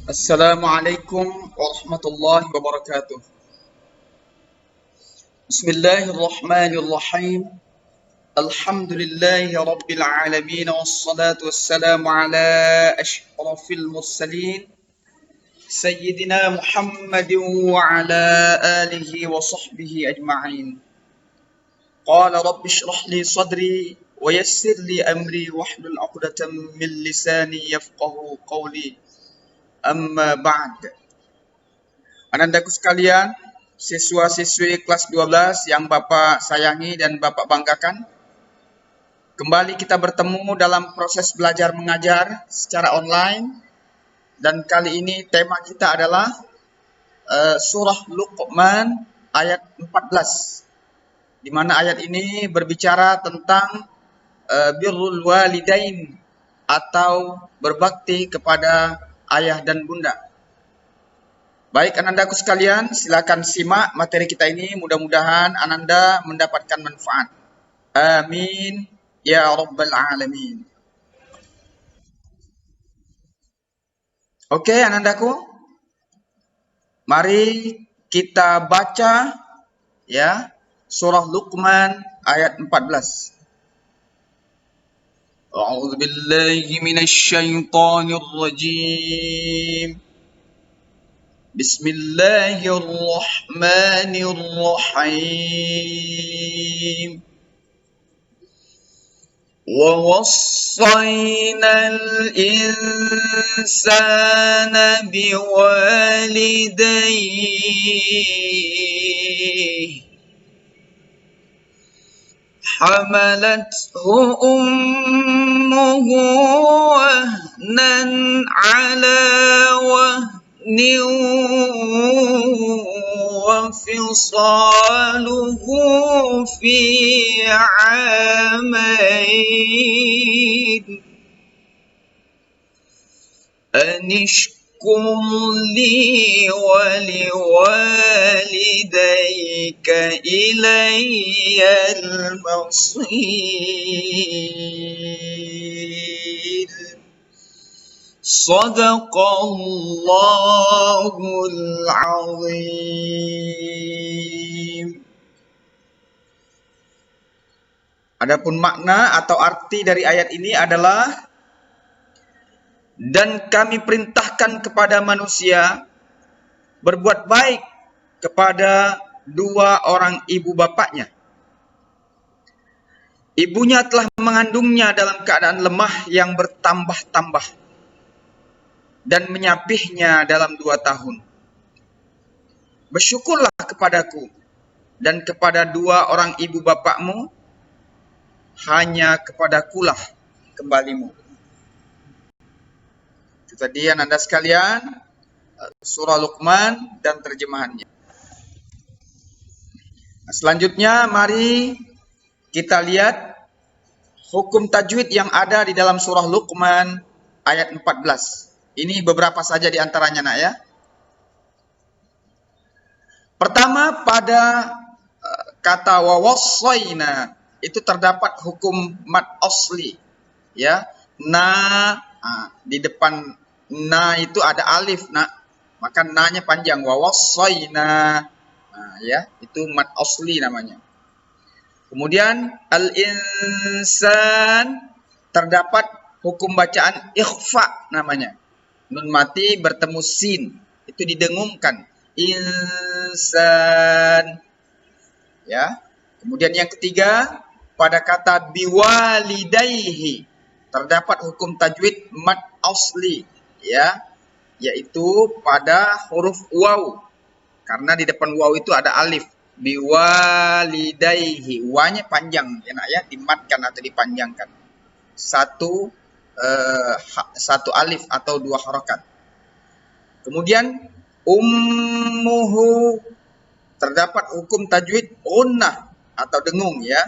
Assalamualaikum warahmatullahi wabarakatuh. Bismillahirrahmanirrahim. Alhamdulillahi rabbil alamin wassalatu wassalamu ala asyrafil mursalin sayyidina Muhammadin wa ala alihi wa sahbihi ajma'in. Qala rabbi shrah li sadri wa yassir li amri wahlul 'uqdatam min lisani yafqahu qawli. Amma ba'd. Anandaku sekalian, siswa-siswi kelas 12 yang Bapak sayangi dan Bapak banggakan, kembali kita bertemu dalam proses belajar mengajar secara online, dan kali ini tema kita adalah surah Luqman ayat 14, di mana ayat ini berbicara tentang birrul walidain atau berbakti kepada ayah dan bunda. Baik anandaku sekalian, silakan simak materi kita ini. Mudah-mudahan ananda mendapatkan manfaat. Amin ya rabbal alamin. Oke anandaku, mari kita baca ya surah Luqman ayat 14. A'udzu billahi minasy syaithanir rajim. Bismillahirrahmanirrahim. Wa wassayna al-insana biwalidayhi hamalathu ummuhu wahnan ala وفصاله في عامين أن اشكر لي ولوالديك إلي المصير Sadaqallahul azim. Adapun makna atau arti dari ayat ini adalah, dan kami perintahkan kepada manusia berbuat baik kepada dua orang ibu bapaknya. Ibunya telah mengandungnya dalam keadaan lemah yang bertambah-tambah dan menyapihnya dalam 2 tahun. Bersyukurlah kepadaku dan kepada dua orang ibu bapakmu, hanya kepadakulah kembalimu. Itu tadi ananda sekalian, surah Luqman dan terjemahannya. Nah, selanjutnya mari kita lihat hukum tajwid yang ada di dalam surah Luqman ayat 14. Ini beberapa saja di antaranya nak ya. Pertama, pada kata wawassayna itu terdapat hukum mad asli ya. Di depan na itu ada alif nak, maka na-nya panjang, wawassayna. Ya, itu mad asli namanya. Kemudian al-insan terdapat hukum bacaan ikhfa namanya. Nun mati bertemu sin, itu didengungkan. Insan. Ya. Kemudian yang ketiga, pada kata biwalidayhi terdapat hukum tajwid mad asli, ya, yaitu pada huruf waw. Karena di depan waw itu ada alif. Biwalidayhi, wa-nya panjang ya nak ya, dimatkan atau dipanjangkan. Satu alif atau 2 harokat. Kemudian ummuhu terdapat hukum tajwid gunnah atau dengung ya.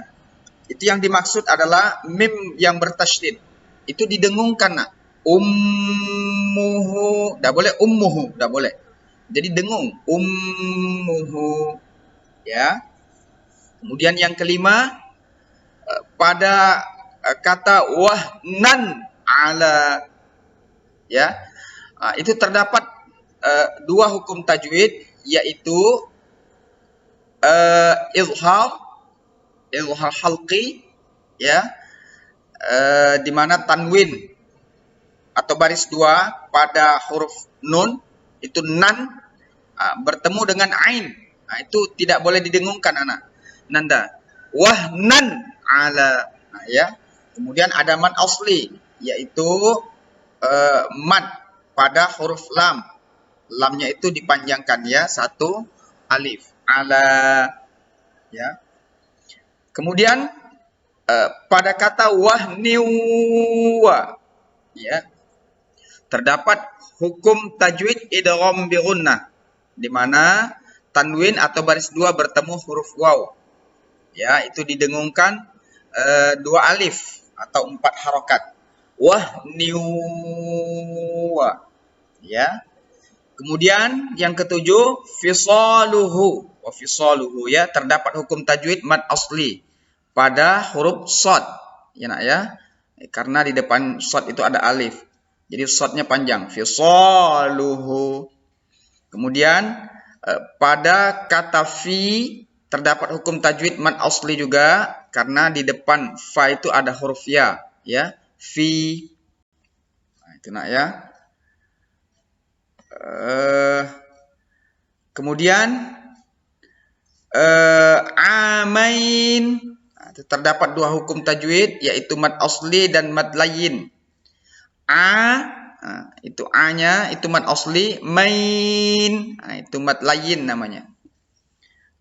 Itu yang dimaksud adalah mim yang bertasydid. Itu didengungkan nak. Ummuhu, enggak boleh ummuhu, enggak boleh. Jadi dengung ummuhu ya. Kemudian yang kelima, pada kata wahnan ala ya, Itu terdapat dua hukum tajwid, yaitu izhar halqi, ya, di mana tanwin atau baris dua pada huruf nun itu nan bertemu dengan ain, itu tidak boleh didengungkan anak. Nanda wahnan ala, ya. Kemudian ada mad asli, yaitu mad pada huruf lam. Lamnya itu dipanjangkan, ya, satu alif, ala, ya. Kemudian pada kata wahniwa, ya, terdapat hukum tajwid idgham bi gunnah, di mana tanwin atau baris dua bertemu huruf waw, ya, itu didengungkan dua alif atau 4 harokat. Wahniwa, ya. Kemudian yang ketujuh fisaluhu, ya, terdapat hukum tajwid mad asli pada huruf shad, ya nak, ya, karena di depan shad itu ada alif, jadi shadnya panjang, fisaluhu. Kemudian pada kata fi terdapat hukum tajwid mad asli juga, karena di depan fa itu ada huruf ya, ya, fi. Itu nak, ya. Kemudian amain, terdapat dua hukum tajwid, yaitu mad asli dan mad layyin. Itu a-nya itu mad asli, main, itu mad layyin namanya.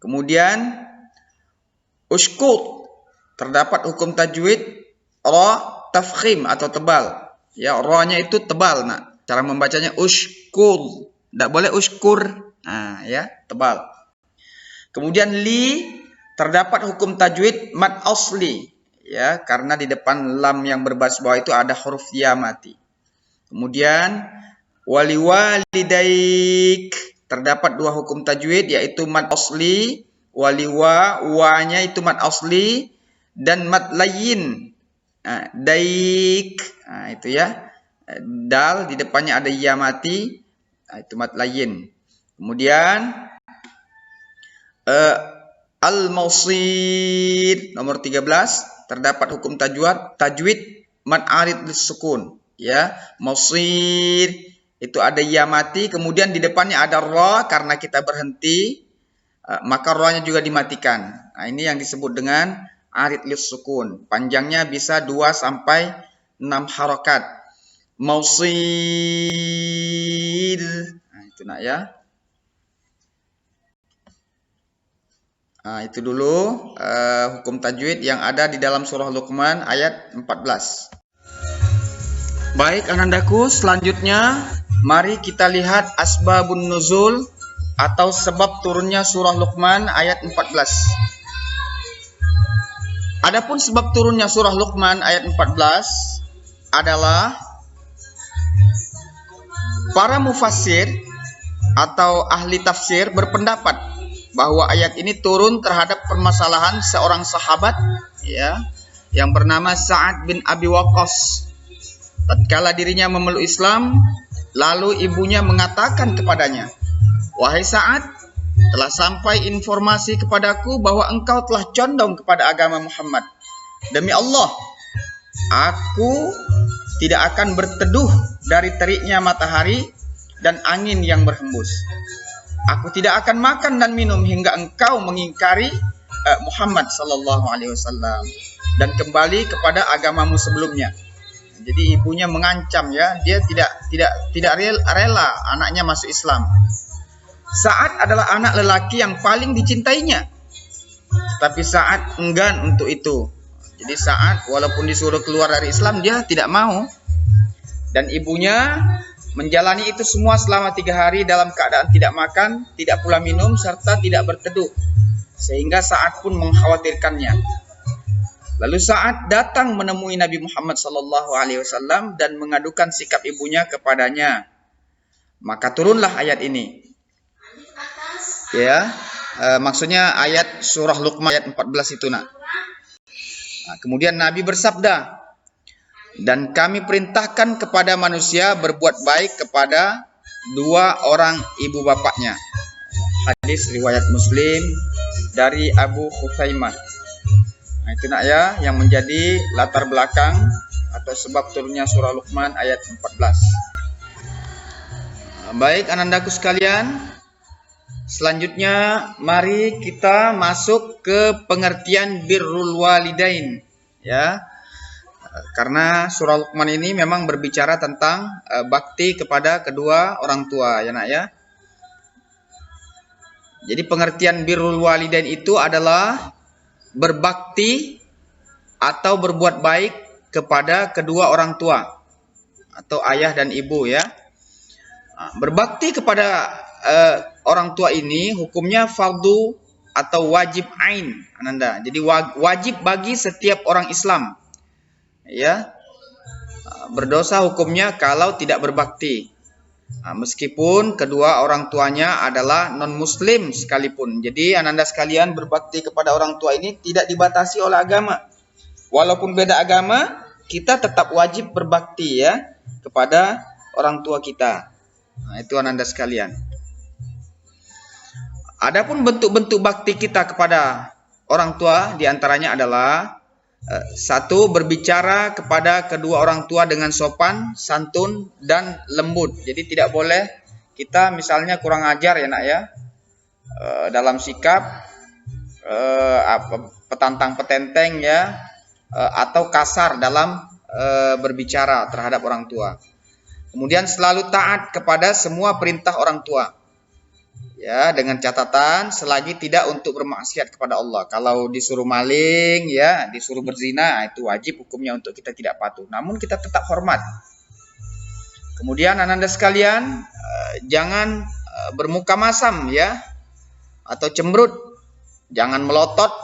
Kemudian uskut, terdapat hukum tajwid ra tafkhim atau tebal, ya, ra-nya itu tebal, nak. Cara membacanya uskul, tidak boleh uskur, ya, tebal. Kemudian li, terdapat hukum tajwid mad asli, ya, karena di depan lam yang berbaris bawah itu ada huruf ya mati. Kemudian waliwalidaik, terdapat dua hukum tajwid, yaitu mad asli, wa-nya itu mad asli, dan mad layyin, daik, itu, ya, dal di depannya ada ya mati, itu mad layyin. Kemudian al-mawsid nomor 13, terdapat hukum tajwid mad arid lis-sukun, ya, mawsid itu ada ya mati, kemudian di depannya ada ra, karena kita berhenti, maka ra-nya juga dimatikan. Ini yang disebut dengan arid lis-sukun. Panjangnya bisa 2 sampai 6 harokat. Mawsid, itu nak, ya. Itu dulu hukum tajwid yang ada di dalam surah Luqman ayat 14. Baik anandaku, selanjutnya mari kita lihat asbabun nuzul atau sebab turunnya surah Luqman ayat 14. Adapun sebab turunnya surah Luqman ayat 14 adalah para mufassir atau ahli tafsir berpendapat bahwa ayat ini turun terhadap permasalahan seorang sahabat, ya, yang bernama Sa'ad bin Abi Waqqas. Tatkala dirinya memeluk Islam, lalu ibunya mengatakan kepadanya, "Wahai Sa'ad, telah sampai informasi kepadaku bahwa engkau telah condong kepada agama Muhammad. Demi Allah, aku tidak akan berteduh dari teriknya matahari dan angin yang berhembus. Aku tidak akan makan dan minum hingga engkau mengingkari Muhammad sallallahu alaihi wasallam dan kembali kepada agamamu sebelumnya." Jadi ibunya mengancam, ya, dia tidak rela anaknya masuk Islam. Sa'ad adalah anak lelaki yang paling dicintainya, tetapi Sa'ad enggan untuk itu. Jadi Sa'ad walaupun disuruh keluar dari Islam, dia tidak mau. Dan ibunya menjalani itu semua selama 3 hari dalam keadaan tidak makan, tidak pula minum, serta tidak berteduh, sehingga Sa'ad pun mengkhawatirkannya. Lalu Sa'ad datang menemui Nabi Muhammad SAW dan mengadukan sikap ibunya kepadanya. Maka turunlah ayat ini. Ya, maksudnya ayat surah Luqman ayat 14 itu, nak. Kemudian Nabi bersabda, Dan kami perintahkan kepada manusia berbuat baik kepada dua orang ibu bapaknya. Hadis riwayat Muslim dari Abu Hutsaimah. Nah, itu nak ya yang menjadi latar belakang atau sebab turunnya surah Luqman ayat 14. Baik anandaku sekalian, selanjutnya mari kita masuk ke pengertian birrul walidain ya. Karena surah Luqman ini memang berbicara tentang bakti kepada kedua orang tua ya nak ya. Jadi pengertian birrul walidain itu adalah berbakti atau berbuat baik kepada kedua orang tua atau ayah dan ibu ya. Berbakti kepada orang tua ini hukumnya fardu atau wajib ain ananda. Jadi wajib bagi setiap orang Islam. Ya, berdosa hukumnya kalau tidak berbakti, meskipun kedua orang tuanya adalah non muslim sekalipun. Jadi ananda sekalian, berbakti kepada orang tua ini tidak dibatasi oleh agama. Walaupun beda agama, kita tetap wajib berbakti ya kepada orang tua kita. Nah, itu ananda sekalian. Adapun bentuk-bentuk bakti kita kepada orang tua diantaranya adalah satu, berbicara kepada kedua orang tua dengan sopan, santun, dan lembut. Jadi tidak boleh kita misalnya kurang ajar ya nak ya, dalam sikap, petantang petenteng ya, atau kasar dalam berbicara terhadap orang tua. Kemudian selalu taat kepada semua perintah orang tua. Ya, dengan catatan selagi tidak untuk bermaksiat kepada Allah. Kalau disuruh maling, ya, disuruh berzina, itu wajib hukumnya untuk kita tidak patuh. Namun kita tetap hormat. Kemudian ananda sekalian, jangan bermuka masam, ya, atau cemberut. Jangan melotot,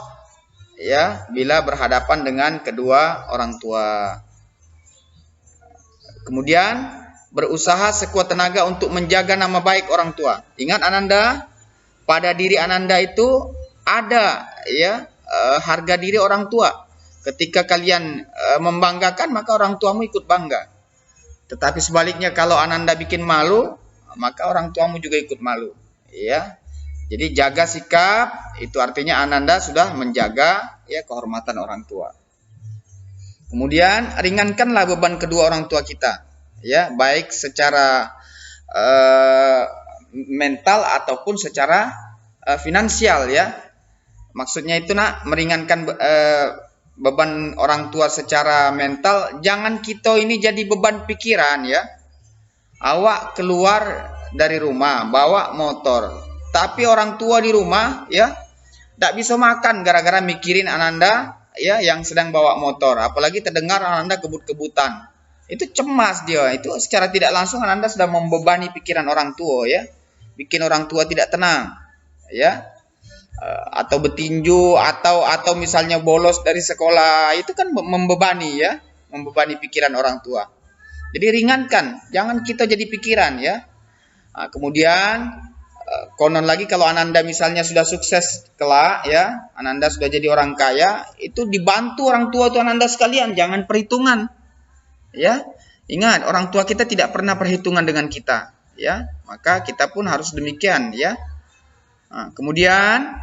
ya, bila berhadapan dengan kedua orang tua. Kemudian berusaha sekuat tenaga untuk menjaga nama baik orang tua. Ingat ananda, pada diri ananda itu ada ya harga diri orang tua. Ketika kalian membanggakan, maka orang tuamu ikut bangga. Tetapi sebaliknya kalau ananda bikin malu, maka orang tuamu juga ikut malu. Ya, jadi jaga sikap, itu artinya ananda sudah menjaga ya kehormatan orang tua. Kemudian ringankanlah beban kedua orang tua kita. Ya, baik secara mental ataupun secara finansial ya. Maksudnya itu nak meringankan beban orang tua secara mental. Jangan kita ini jadi beban pikiran ya. Awak keluar dari rumah bawa motor, tapi orang tua di rumah ya tak bisa makan gara-gara mikirin ananda ya yang sedang bawa motor. Apalagi terdengar ananda kebut-kebutan. Itu cemas dia, itu secara tidak langsung Anda sudah membebani pikiran orang tua ya, bikin orang tua tidak tenang ya, atau bertinju atau misalnya bolos dari sekolah, itu kan membebani ya, membebani pikiran orang tua. Jadi ringankan, jangan kita jadi pikiran ya. Nah, kemudian konon lagi kalau Ananda misalnya sudah sukses kelak ya, Ananda sudah jadi orang kaya, itu dibantu orang tua itu Ananda sekalian, jangan perhitungan. Ya, ingat orang tua kita tidak pernah perhitungan dengan kita, ya, maka kita pun harus demikian, ya. Nah, kemudian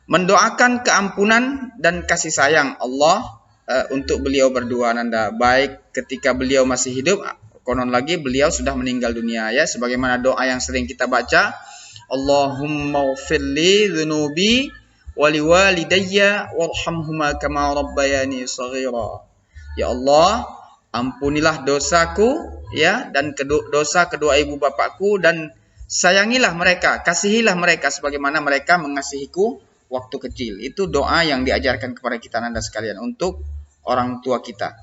mendoakan keampunan dan kasih sayang Allah untuk beliau berdua Ananda, baik ketika beliau masih hidup, konon lagi beliau sudah meninggal dunia, ya, sebagaimana doa yang sering kita baca, Allahumma ghfirli dzunubi wa liwalidayya warhamhuma kama rabbayani shaghira. Ya Allah, ampunilah dosaku ya dan dosa kedua ibu bapakku, dan sayangilah mereka, kasihilah mereka sebagaimana mereka mengasihiku waktu kecil. Itu doa yang diajarkan kepada kita Anda sekalian untuk orang tua kita.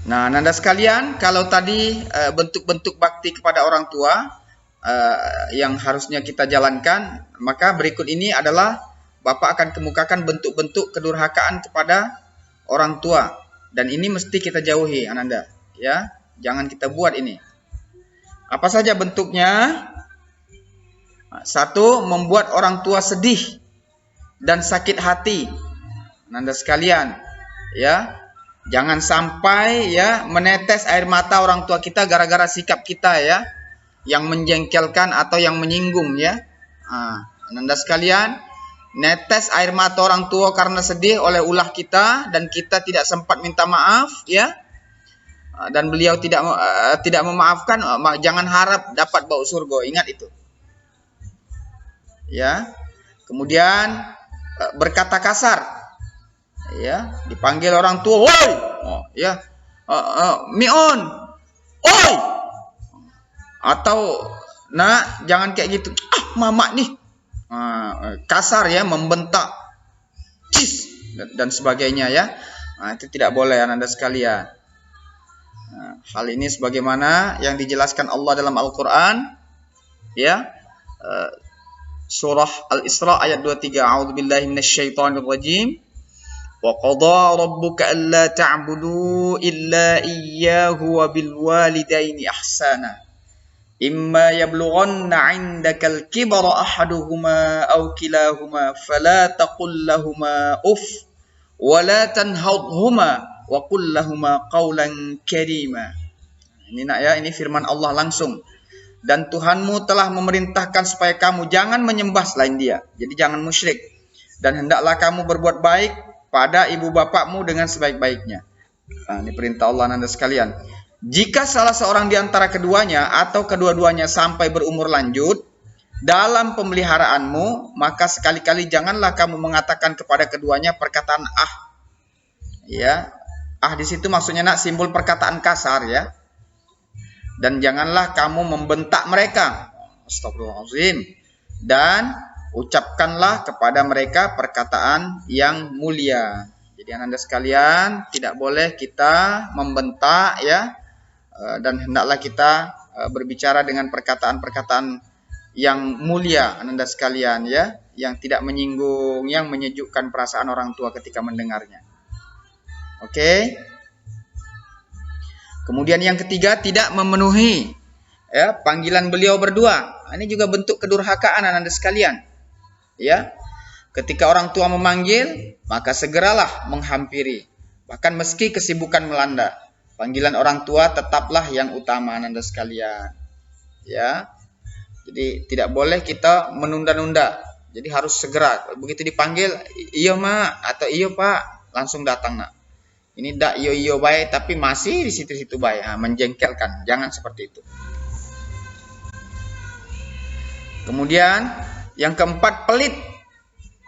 Nah, Anda sekalian, kalau tadi bentuk-bentuk bakti kepada orang tua yang harusnya kita jalankan, maka berikut ini adalah Bapak akan kemukakan bentuk-bentuk kedurhakaan kepada orang tua, dan ini mesti kita jauhi Ananda ya, jangan kita buat ini. Apa saja bentuknya? Satu, membuat orang tua sedih dan sakit hati Ananda sekalian Ya, jangan sampai ya menetes air mata orang tua kita gara-gara sikap kita ya, yang menjengkelkan atau yang menyinggung ya. Anda sekalian, netes air mata orang tua karena sedih oleh ulah kita dan kita tidak sempat minta maaf ya, dan beliau tidak memaafkan, jangan harap dapat bau surga. Ingat itu. Ya. Kemudian berkata kasar. Ya, dipanggil orang tua, "Woi!" Ya. "Mion. Oi!" Atau, "Nak, jangan kayak gitu. Mama nih." Kasar ya, membentak. Cis dan sebagainya ya. Itu tidak boleh Anda sekalian. Hal ini sebagaimana yang dijelaskan Allah dalam Al-Qur'an ya. Surah Al-Isra ayat 23. A'udzubillahi minasyaitonirrajim. Wa qadha rabbuka alla ta'budu illa iyyahu wa bil walidaini ihsana. Imma yablughanna 'indakal kibara ahaduhuma aw kilahuma fala taqul lahumā uff wa la tanhadhumā wa qul lahumā qawlan karīmā. Ini nak ya, ini firman Allah langsung. Dan Tuhanmu telah memerintahkan supaya kamu jangan menyembah selain Dia. Jadi jangan musyrik. Dan hendaklah kamu berbuat baik pada ibu bapakmu dengan sebaik-baiknya. Ini perintah Allah Anda sekalian. Jika salah seorang di antara keduanya atau kedua-duanya sampai berumur lanjut dalam pemeliharaanmu, maka sekali-kali janganlah kamu mengatakan kepada keduanya perkataan Ya, di situ maksudnya nak simbol perkataan kasar ya. Dan janganlah kamu membentak mereka. Astagfirullahaladzim. Dan ucapkanlah kepada mereka perkataan yang mulia. Jadi Anda sekalian, tidak boleh kita membentak ya, dan hendaklah kita berbicara dengan perkataan-perkataan yang mulia Anda sekalian ya, yang tidak menyinggung, yang menyejukkan perasaan orang tua ketika mendengarnya. Oke. Kemudian yang ketiga, tidak memenuhi ya panggilan beliau berdua. Ini juga bentuk kedurhakaan Anda sekalian. Ya. Ketika orang tua memanggil, maka segeralah menghampiri. Bahkan meski kesibukan melanda, panggilan orang tua tetaplah yang utama Anda sekalian. Ya. Jadi tidak boleh kita menunda-nunda. Jadi harus segera. Begitu dipanggil, "Iya, Mak," atau "Iya, Pak," langsung datang nak. Ini dak iyo baik tapi masih di situ-situ baik, menjengkelkan. Jangan seperti itu. Kemudian yang keempat, pelit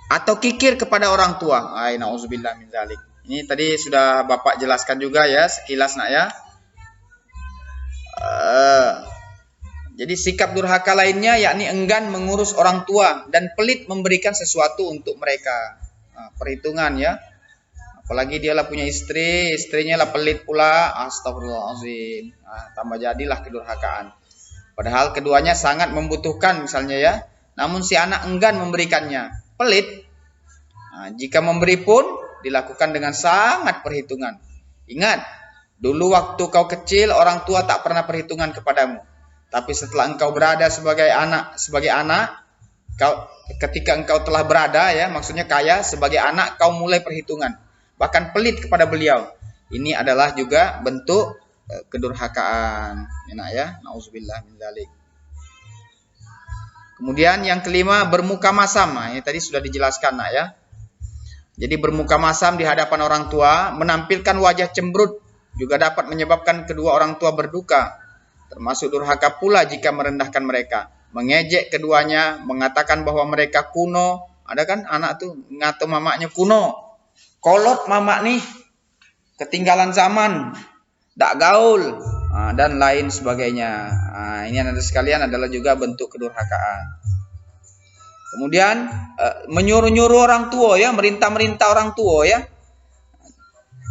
atau kikir kepada orang tua. Nauzubillah min dzalik. Ini tadi sudah Bapak jelaskan juga ya, sekilas nak ya. Jadi sikap durhaka lainnya yakni enggan mengurus orang tua dan pelit memberikan sesuatu untuk mereka. Perhitungan ya. Apalagi dia lah punya istri, istrinya lah pelit pula. Astagfirullahaladzim. Tambah jadilah kedurhakaan. Padahal keduanya sangat membutuhkan misalnya ya. Namun si anak enggan memberikannya. Pelit. Jika memberi pun dilakukan dengan sangat perhitungan. Ingat, dulu waktu kau kecil orang tua tak pernah perhitungan kepadamu. Tapi setelah engkau berada sebagai anak, ketika engkau telah berada ya, maksudnya kaya, sebagai anak kau mulai perhitungan. Bahkan pelit kepada beliau. Ini adalah juga bentuk kedurhakaan. Enak ya, nauzubillah min dzalik. Kemudian yang kelima, bermuka masam. Ini tadi sudah dijelaskan nak ya. Jadi bermuka masam di hadapan orang tua, menampilkan wajah cemberut juga dapat menyebabkan kedua orang tua berduka. Termasuk durhaka pula jika merendahkan mereka, mengejek keduanya, mengatakan bahwa mereka kuno. Ada kan anak tuh ngatain mamaknya kuno. Kolot mama nih, ketinggalan zaman, dak gaul, dan lain sebagainya. Ini Anda sekalian adalah juga bentuk kedurhakaan. Kemudian menyuruh-nyuruh orang tua ya, merintah-merintah orang tua ya.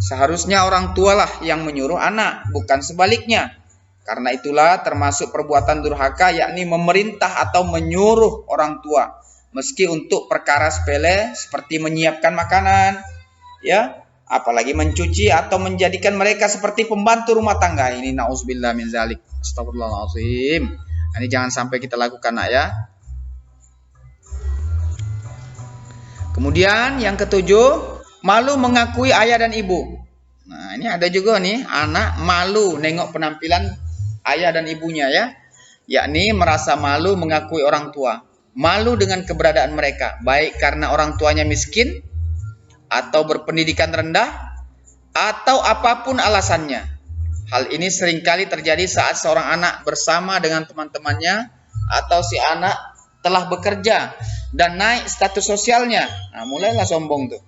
Seharusnya orang tua lah yang menyuruh anak, bukan sebaliknya. Karena itulah termasuk perbuatan durhaka, yakni memerintah atau menyuruh orang tua, meski untuk perkara sepele seperti menyiapkan makanan. Ya, apalagi mencuci atau menjadikan mereka seperti pembantu rumah tangga. Ini nauzubillah min dzalik. Astagfirullahaladzim. Ini jangan sampai kita lakukan nak ya. Kemudian yang ketujuh, malu mengakui ayah dan ibu. Nah, ini ada juga nih anak malu nengok penampilan ayah dan ibunya ya. Yakni merasa malu mengakui orang tua. Malu dengan keberadaan mereka, baik karena orang tuanya miskin atau berpendidikan rendah atau apapun alasannya. Hal ini seringkali terjadi saat seorang anak bersama dengan teman-temannya atau si anak telah bekerja dan naik status sosialnya. Nah, mulailah sombong tuh.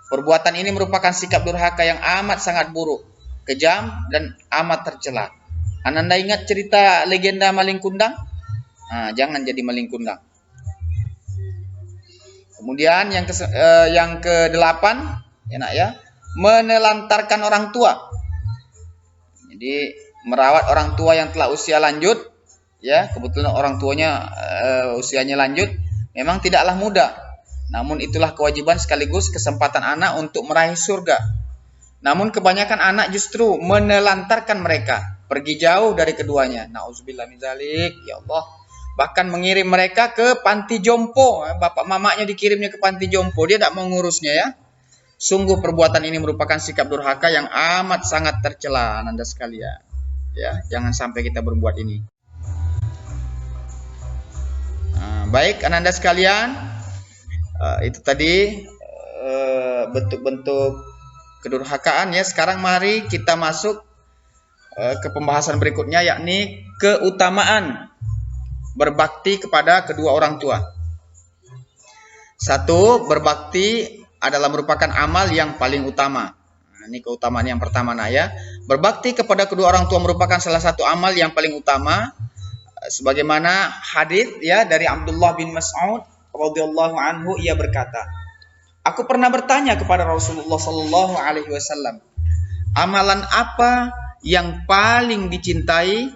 Perbuatan ini merupakan sikap durhaka yang amat sangat buruk, kejam dan amat tercela. Ananda ingat cerita legenda maling kundang? Nah, jangan jadi maling kundang. Kemudian yang ke-8 ya nak ya, menelantarkan orang tua. Jadi merawat orang tua yang telah usia lanjut, ya kebetulan orang tuanya usianya lanjut, memang tidaklah mudah. Namun itulah kewajiban sekaligus kesempatan anak untuk meraih surga. Namun kebanyakan anak justru menelantarkan mereka, pergi jauh dari keduanya. Nauzubillah min dzalik, ya Allah. Bahkan mengirim mereka ke panti jompo. Bapak mamanya dikirimnya ke panti jompo, dia tidak mau ngurusnya ya. Sungguh perbuatan ini merupakan sikap durhaka yang amat sangat tercela, Anda sekalian. Ya, jangan sampai kita berbuat ini. Nah, baik, Anda sekalian, itu tadi bentuk-bentuk kedurhakaan ya. Sekarang mari kita masuk ke pembahasan berikutnya, yakni keutamaan berbakti kepada kedua orang tua. Satu, berbakti adalah merupakan amal yang paling utama. Nah, ini keutamaan yang pertama nah ya. Berbakti kepada kedua orang tua merupakan salah satu amal yang paling utama. Sebagaimana hadis ya dari Abdullah bin Mas'ud radhiyallahu anhu, ia berkata, aku pernah bertanya kepada Rasulullah sallallahu alaihi wasallam, amalan apa yang paling dicintai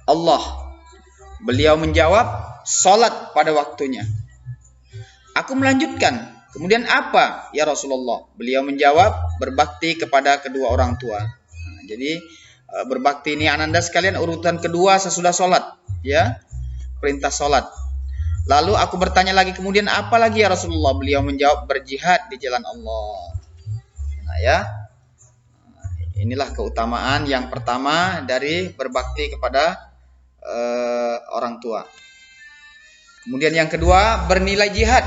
Allah? Beliau menjawab, salat pada waktunya. Aku melanjutkan, kemudian apa ya Rasulullah? Beliau menjawab, berbakti kepada kedua orang tua. Nah, jadi berbakti ini Ananda sekalian urutan kedua sesudah salat, ya. Perintah salat. Lalu aku bertanya lagi, kemudian apa lagi ya Rasulullah? Beliau menjawab, berjihad di jalan Allah. Nah, ya. Inilah keutamaan yang pertama dari berbakti kepada orang tua. Kemudian yang kedua, bernilai jihad.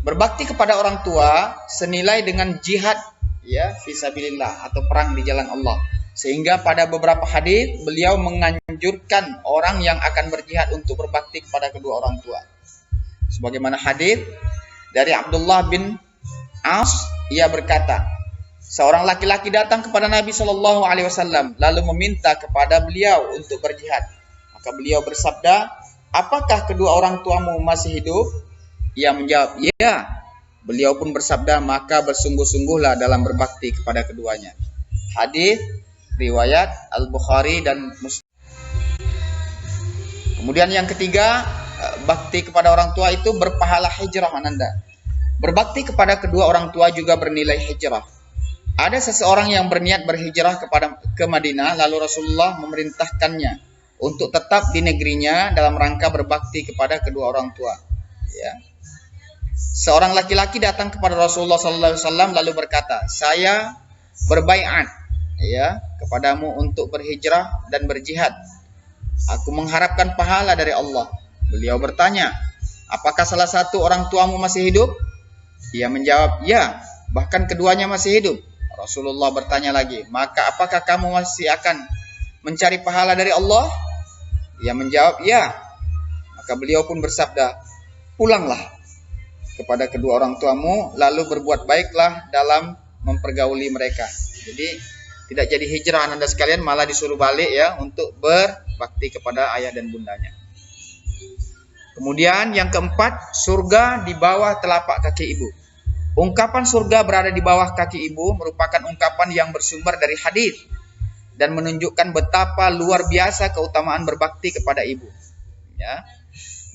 Berbakti kepada orang tua senilai dengan jihad ya fisabilillah atau perang di jalan Allah. Sehingga pada beberapa hadis beliau menganjurkan orang yang akan berjihad untuk berbakti kepada kedua orang tua. Sebagaimana hadis dari Abdullah bin As, ia berkata, seorang laki-laki datang kepada Nabi Shallallahu Alaihi Wasallam lalu meminta kepada beliau untuk berjihad. Maka beliau bersabda, apakah kedua orang tuamu masih hidup? Ia menjawab, ya. Beliau pun bersabda, maka bersungguh-sungguhlah dalam berbakti kepada keduanya. Hadis riwayat Al-Bukhari dan Muslim. Kemudian yang ketiga, bakti kepada orang tua itu berpahala hijrah Ananda. Berbakti kepada kedua orang tua juga bernilai hijrah. Ada seseorang yang berniat berhijrah ke Madinah, lalu Rasulullah memerintahkannya untuk tetap di negerinya dalam rangka berbakti kepada kedua orang tua. Ya. Seorang laki-laki datang kepada Rasulullah SAW lalu berkata, saya berbaiat ya kepadamu untuk berhijrah dan berjihad. Aku mengharapkan pahala dari Allah. Beliau bertanya, apakah salah satu orang tuamu masih hidup? Ia menjawab, ya, bahkan keduanya masih hidup. Rasulullah bertanya lagi, maka apakah kamu masih akan mencari pahala dari Allah? Ia menjawab, ya. Maka beliau pun bersabda, pulanglah kepada kedua orang tuamu, lalu berbuat baiklah dalam mempergauli mereka. Jadi tidak jadi hijrah Anda sekalian, malah disuruh balik ya untuk berbakti kepada ayah dan bundanya. Kemudian yang keempat, surga di bawah telapak kaki ibu. Ungkapan surga berada di bawah kaki ibu merupakan ungkapan yang bersumber dari hadis dan menunjukkan betapa luar biasa keutamaan berbakti kepada ibu. Ya.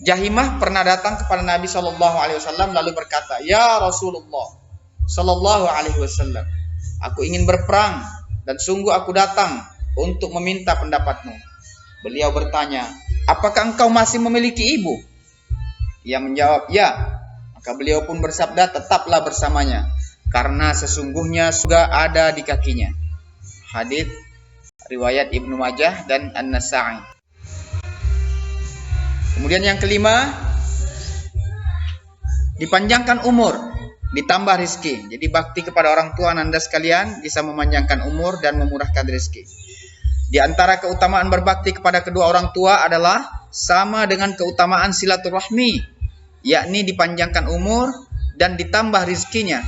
Jahimah pernah datang kepada Nabi Shallallahu Alaihi Wasallam lalu berkata, ya Rasulullah Shallallahu Alaihi Wasallam, aku ingin berperang dan sungguh aku datang untuk meminta pendapatmu. Beliau bertanya, apakah engkau masih memiliki ibu? Ia menjawab, ya. Maka beliau pun bersabda, tetaplah bersamanya, karena sesungguhnya surga ada di kakinya. Hadits riwayat Ibnu Majah dan An-Nasa'i. Kemudian yang kelima, dipanjangkan umur, ditambah rizki. Jadi bakti kepada orang tua Anda sekalian bisa memanjangkan umur dan memurahkan rizki. Di antara keutamaan berbakti kepada kedua orang tua adalah sama dengan keutamaan silaturahmi, yakni dipanjangkan umur dan ditambah rizkinya.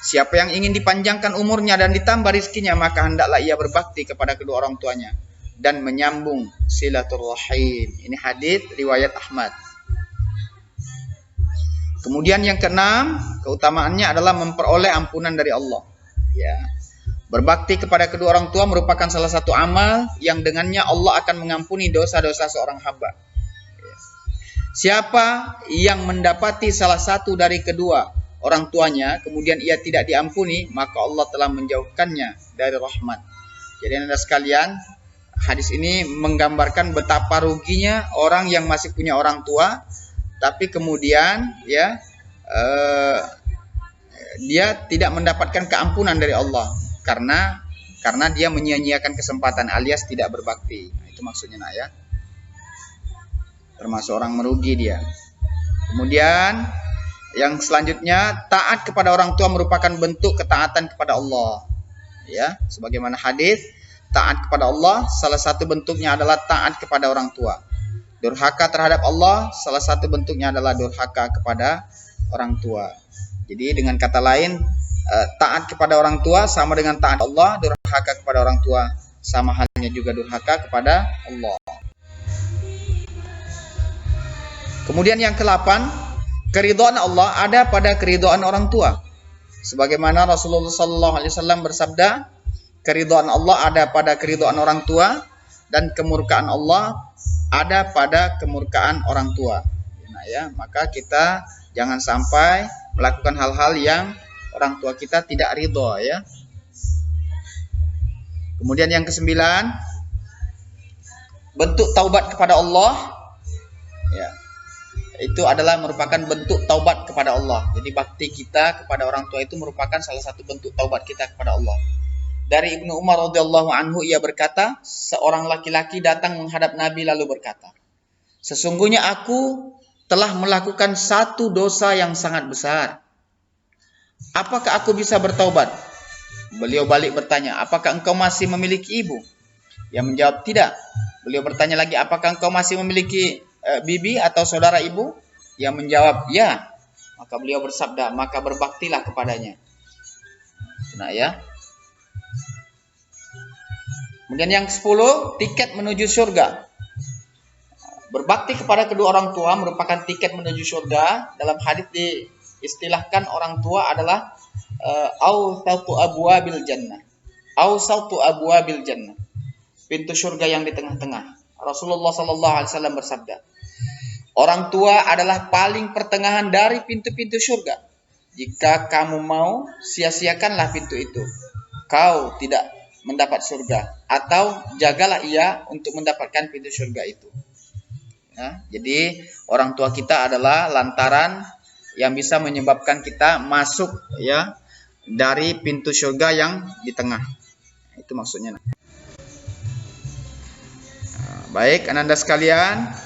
Siapa yang ingin dipanjangkan umurnya dan ditambah rizkinya, maka hendaklah ia berbakti kepada kedua orang tuanya dan menyambung silaturahim. Ini hadits riwayat Ahmad. Kemudian yang keenam, keutamaannya adalah memperoleh ampunan dari Allah. Ya. Berbakti kepada kedua orang tua merupakan salah satu amal yang dengannya Allah akan mengampuni dosa-dosa seorang hamba. Ya. Siapa yang mendapati salah satu dari kedua orang tuanya, kemudian ia tidak diampuni, maka Allah telah menjauhkannya dari rahmat. Jadi Anda sekalian, hadis ini menggambarkan betapa ruginya orang yang masih punya orang tua, tapi kemudian ya dia tidak mendapatkan keampunan dari Allah karena dia menyia-nyiakan kesempatan alias tidak berbakti. Nah, itu maksudnya nak ya. Termasuk orang merugi dia. Kemudian yang selanjutnya, taat kepada orang tua merupakan bentuk ketaatan kepada Allah. Ya, sebagaimana hadis, taat kepada Allah salah satu bentuknya adalah taat kepada orang tua. Durhaka terhadap Allah salah satu bentuknya adalah durhaka kepada orang tua. Jadi dengan kata lain, taat kepada orang tua sama dengan taat Allah, durhaka kepada orang tua sama halnya juga durhaka kepada Allah. Kemudian yang ke-8, keridhaan Allah ada pada keridhaan orang tua. Sebagaimana Rasulullah SAW bersabda, keridhaan Allah ada pada keridhaan orang tua dan kemurkaan Allah ada pada kemurkaan orang tua. Nah, ya, maka kita jangan sampai melakukan hal-hal yang orang tua kita tidak ridho ya. Kemudian yang ke-9, bentuk taubat kepada Allah. Ya. Itu adalah merupakan bentuk taubat kepada Allah. Jadi bakti kita kepada orang tua itu merupakan salah satu bentuk taubat kita kepada Allah. Dari Ibnu Umar radhiyallahu anhu, ia berkata, seorang laki-laki datang menghadap Nabi lalu berkata, sesungguhnya aku telah melakukan satu dosa yang sangat besar. Apakah aku bisa bertaubat? Beliau balik bertanya, apakah engkau masih memiliki ibu? Ia menjawab, tidak. Beliau bertanya lagi, apakah engkau masih memiliki bibi atau saudara ibu? Ia menjawab, ya. Maka beliau bersabda, maka berbaktilah kepadanya. Nah ya. Kemudian yang 10, tiket menuju surga. Berbakti kepada kedua orang tua merupakan tiket menuju surga. Dalam hadis diistilahkan orang tua adalah awsatu abwabil jannah. Awsatu abwabil jannah. Pintu surga yang di tengah-tengah. Rasulullah SAW bersabda, orang tua adalah paling pertengahan dari pintu-pintu surga. Jika kamu mau, sia-siakanlah pintu itu. Kau tidak mendapat surga. Atau jagalah ia untuk mendapatkan pintu surga itu. Ya, jadi orang tua kita adalah lantaran yang bisa menyebabkan kita masuk ya dari pintu surga yang di tengah. Itu maksudnya. Baik, Anda sekalian,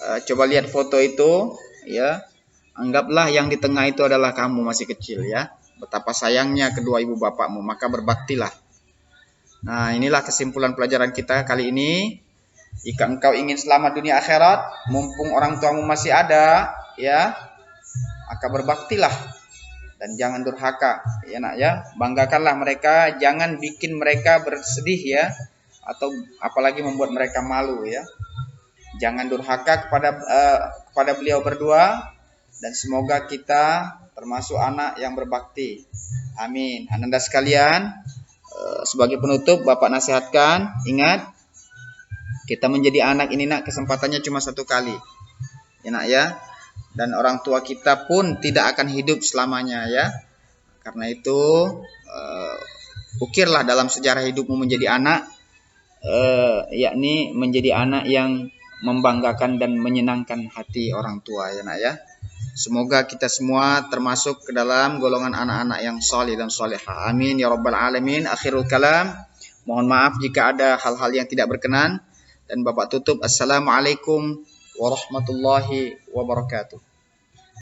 coba lihat foto itu, ya. Anggaplah yang di tengah itu adalah kamu masih kecil, ya. Betapa sayangnya kedua ibu bapakmu, maka berbaktilah. Nah, inilah kesimpulan pelajaran kita kali ini. Jika engkau ingin selamat dunia akhirat, mumpung orang tuamu masih ada, ya, maka berbaktilah dan jangan durhaka, ya nak ya. Banggakanlah mereka, jangan bikin mereka bersedih ya. Atau apalagi membuat mereka malu ya. Jangan durhaka kepada beliau berdua dan semoga kita termasuk anak yang berbakti. Amin. Ananda sekalian, sebagai penutup Bapak nasihatkan, ingat kita menjadi anak ini nak kesempatannya cuma satu kali. Ya nak ya. Dan orang tua kita pun tidak akan hidup selamanya ya. Karena itu ukirlah dalam sejarah hidupmu menjadi anak, yakni menjadi anak yang membanggakan dan menyenangkan hati orang tua ya nak ya. Semoga kita semua termasuk ke dalam golongan anak-anak yang salih dan salihah. Amin ya rabbal alamin. Akhirul kalam. Mohon maaf jika ada hal-hal yang tidak berkenan. Dan Bapak tutup. Assalamualaikum warahmatullahi wabarakatuh.